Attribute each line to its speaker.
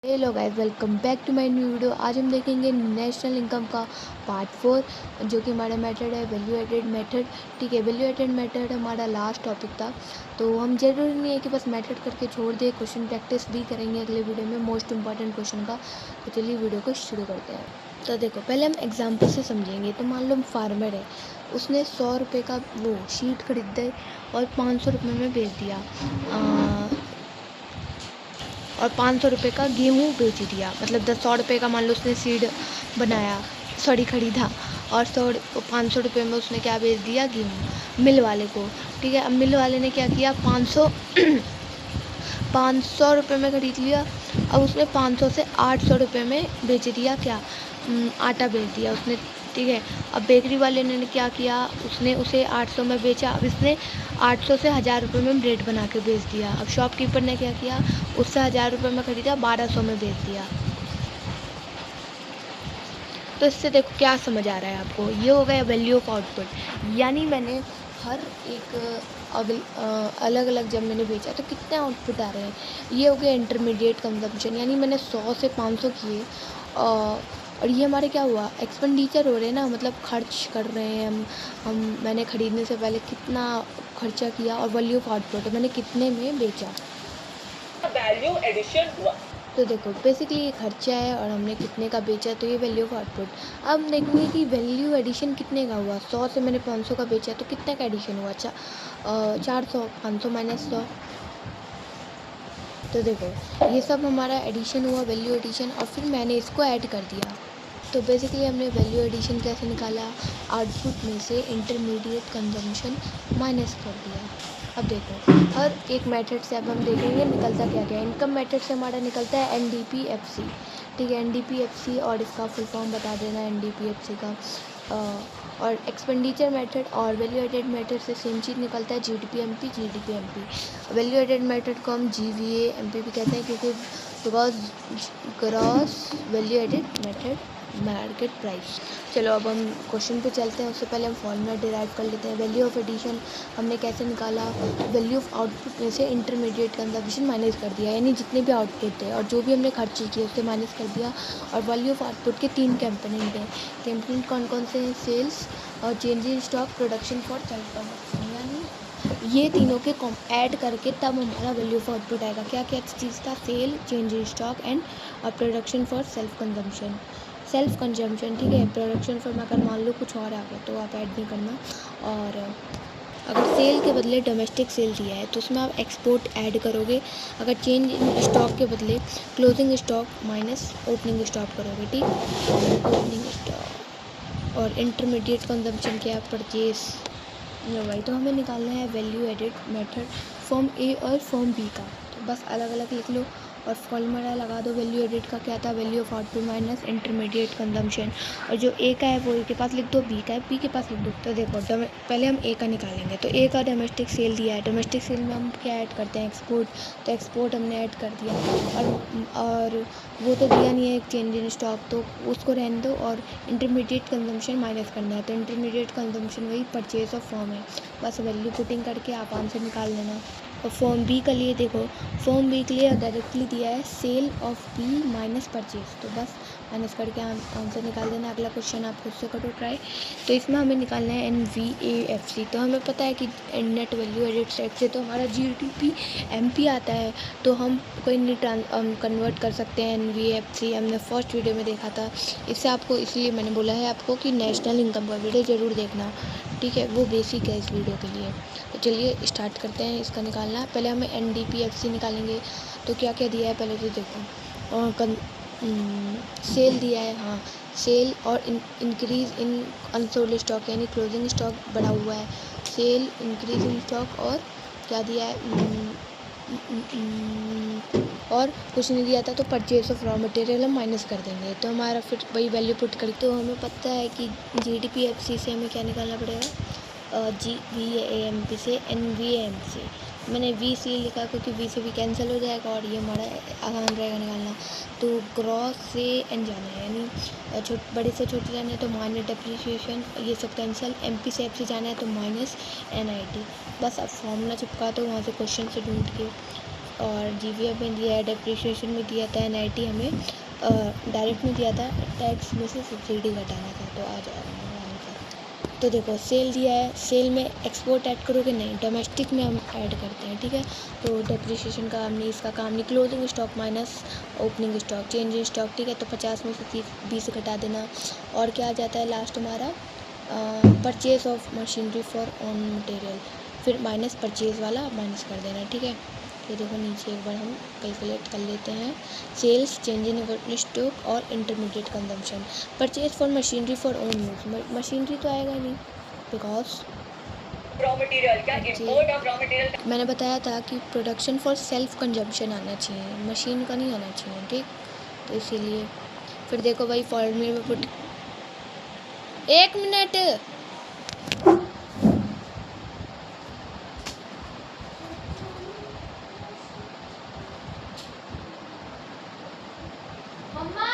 Speaker 1: Hello guys, welcome back to my new video. आज हम देखेंगे नेशनल इनकम का पार्ट 4, जो कि हमारा मेथड है वैल्यू एडेड मेथड। ठीक है, वैल्यू एडेड मेथड हमारा लास्ट टॉपिक था, तो हम जरूरी नहीं है कि बस मेथड करके छोड़ दे, क्वेश्चन प्रैक्टिस भी करेंगे अगले वीडियो में मोस्ट इंपॉर्टेंट क्वेश्चन का। तो चलिए वीडियो को शुरू करते हैं। तो देखो, पहले हम एग्जाम्पल से समझेंगे। तो मान लो फार्मर है, उसने 100 रुपये का वो शीट खरीदा और 500 रुपये में बेच दिया, और 500 रुपये का गेहूँ बेच दिया। मतलब 100 रुपये का मान लो उसने सीड बनाया, खरीदा, और 500 रुपये में उसने क्या बेच दिया, गेहूँ मिल वाले को। ठीक है, अब मिल वाले ने क्या किया, 500 रुपये में ख़रीद लिया। अब उसने 500 से 800 रुपये में बेच दिया, क्या आटा बेच दिया उसने। ठीक है, अब बेकरी वाले ने क्या किया, उसने उसे 800 में बेचा। अब इसने 800 से 1000 रुपये में ब्रेड बना के बेच दिया। अब शॉपकीपर ने क्या किया, उससे 1000 रुपये में ख़रीदा, 1200 में बेच दिया। तो इससे देखो क्या समझ आ रहा है आपको, ये हो गया वैल्यू ऑफ आउटपुट। यानी मैंने हर एक अलग अलग जब मैंने बेचा तो कितने आउटपुट आ रहे हैं, ये हो गया इंटरमीडिएट कंजम्पशन। यानी मैंने 100 से 500 किए, और ये हमारे क्या हुआ, एक्सपेंडिचर हो रहे हैं ना, मतलब खर्च कर रहे हैं हम मैंने ख़रीदने से पहले कितना खर्चा किया, और वैल्यू ऑफ आउटपुट मैंने कितने में बेचा, वैल्यू एडिशन हुआ। तो देखो बेसिकली ये खर्चा है और हमने कितने का बेचा, तो ये वैल्यू ऑफ आउटपुट। अब हम देखेंगे कि वैल्यू एडिशन कितने का हुआ। 100 से मैंने 500 का बेचा, तो कितने का एडिशन हुआ, 400, 500 माइनस 100। तो देखो ये सब हमारा एडिशन हुआ, वैल्यू एडिशन, और फिर मैंने इसको ऐड कर दिया। तो बेसिकली हमने वैल्यू एडिशन कैसे निकाला, आउटपुट में से इंटरमीडिएट कंजम्पशन माइनस कर दिया। अब देखो हर एक मेथड से अब हम देखेंगे निकलता क्या क्या। इनकम मेथड से हमारा निकलता है NDPFC। ठीक है, NDPFC, और इसका फुल फॉर्म बता देना NDPFC का। और एक्सपेंडिचर मेथड और वैल्यू एडेड मेथड से सेम चीज़ निकलता है GDPMP। वैल्यू एडेड मेथड को हम GVAMP भी कहते हैं, क्योंकि gross value added method market price. चलो अब हम क्वेश्चन पे चलते हैं, उससे पहले हम फॉर्मूला डिराइव कर लेते हैं। वैल्यू ऑफ एडिशन हमने कैसे निकाला, वैल्यू ऑफ आउटपुट में से इंटरमीडिएट कंजम्पशन माइनस कर दिया, यानी जितने भी आउटपुट थे और जो भी हमने खर्च किए उससे माइनस कर दिया। और वैल्यू ऑफ आउटपुट के 3 कंपोनेंट हैं। कंपोनेंट कौन कौन से हैं, सेल्स और change in stock, production for self consumption. यानी ये तीनों के ऐड करके तब हमारा वैल्यू ऑफ आउटपुट आएगा। क्या क्या चीज़ था, sale, change in stock and production for self consumption. ठीक है, प्रोडक्शन फॉर अगर मान लो कुछ और आ गया तो आप ऐड नहीं करना। और अगर सेल के बदले डोमेस्टिक सेल दिया है तो उसमें आप एक्सपोर्ट ऐड करोगे। अगर चेंज इन स्टॉक के बदले closing stock minus opening stock करोगे। ठीक, ओपनिंग स्टॉक। और इंटरमीडिएट कंजम्पशन क्या है, परचेस। भाई तो हमें निकालना है value added method form A और फॉर्म B का। तो बस अलग अलग लिख लो और फॉर्मूला लगा दो। वैल्यू एडेड का क्या था, value of output minus intermediate consumption. और जो A का है वो A के पास लिख दो, B का है B के पास लिख दो। तो देखो पहले हम A का निकालेंगे। तो A का डोमेस्टिक सेल दिया है, डोमेस्टिक सेल में हम क्या ऐड करते हैं, एक्सपोर्ट। तो एक्सपोर्ट हमने ऐड कर दिया, और वो तो दिया नहीं है एक चेंज इन स्टॉक, तो उसको रहने दो। और इंटरमीडिएट कंजम्पशन माइनस करना है, तो इंटरमीडिएट कंजम्पशन वही परचेज ऑफ फॉर्म है। बस वैल्यू पुटिंग करके आप आंसर निकाल लेना। और फॉर्म B के लिए देखो, फॉर्म B के लिए डायरेक्टली दिया है sale of B minus purchase, तो बस माइनस करके आंसर निकाल देना। अगला क्वेश्चन आप खुद से करो ट्राई। तो इसमें हमें निकालना है NVAFC। तो हमें पता है कि नेट वैल्यू एडेड सेट से तो हमारा GDPMP आता है, तो हम कोई नहीं कन्वर्ट कर सकते हैं NVAFC। हमने फर्स्ट वीडियो में देखा था। इससे आपको, इसलिए मैंने बोला है आपको कि नेशनल इनकम का वीडियो ज़रूर देखना। ठीक है, वो बेसिक है इस वीडियो के लिए। तो चलिए स्टार्ट करते हैं इसका निकालना। पहले हमें NDPFC निकालेंगे। तो क्या क्या दिया है पहले तो देखो, सेल दिया है, हाँ सेल, और इंक्रीज़ इन अनसोल्ड स्टॉक, यानी क्लोजिंग स्टॉक बढ़ा हुआ है। सेल, इंक्रीज इन स्टॉक, और क्या दिया है, और कुछ नहीं दिया था, तो परचेज ऑफ रॉ मटेरियल हम माइनस कर देंगे। तो हमारा फिर वही वैल्यू पुट कर। तो हमें पता है कि GDPFC से हमें क्या निकालना पड़ेगा, GVAMP से NVAMP। मैंने V इसलिए लिखा क्योंकि V से भी कैंसिल हो जाएगा और ये हमारा आसान रहेगा निकालना। तो ग्रॉस से N जाना है, यानी बड़े से छोटे जाना है तो माइनस डेप्रिसिएशन, ये सब कैंसिल। MP से FC जाना है तो माइनस NIT। बस अब फॉर्मूला चिपका दो वहाँ से क्वेश्चन से ढूंढ के। और जीवीएफ में दिया है, डेप्रिसिएशन में दिया था, एनआईटी हमें डायरेक्ट में दिया था, टैक्स में से सब्सिडी घटाना था। तो आ जाएगा आराम से। तो देखो सेल दिया है, सेल में एक्सपोर्ट ऐड करोगे नहीं, डोमेस्टिक में हम ऐड करते हैं, ठीक है। तो डेप्रिसिएशन का हमने इसका काम नहीं, closing stock minus opening stock, change in stock, ठीक है। तो 50 में से 20 घटा देना। और क्या आ जाता है लास्ट हमारा, purchase of machinery for on material, फिर माइनस परचेज वाला माइनस कर देना, ठीक है। तो देखो नीचे एक बार हम कैलकुलेट कर लेते हैं, sales, change in opening stock और intermediate consumption. Purchase for machinery for own use, machinery तो आएगा नहीं बिकॉज रॉ मटेरियल, क्या इंपोर्ट ऑफ रॉ मटेरियल, मैंने बताया था कि प्रोडक्शन फॉर सेल्फ कंजम्पशन आना चाहिए, मशीन का नहीं आना चाहिए, ठीक। तो इसीलिए फिर देखो भाई फॉर्मूले में पुट, 1 मिनट, मम्मा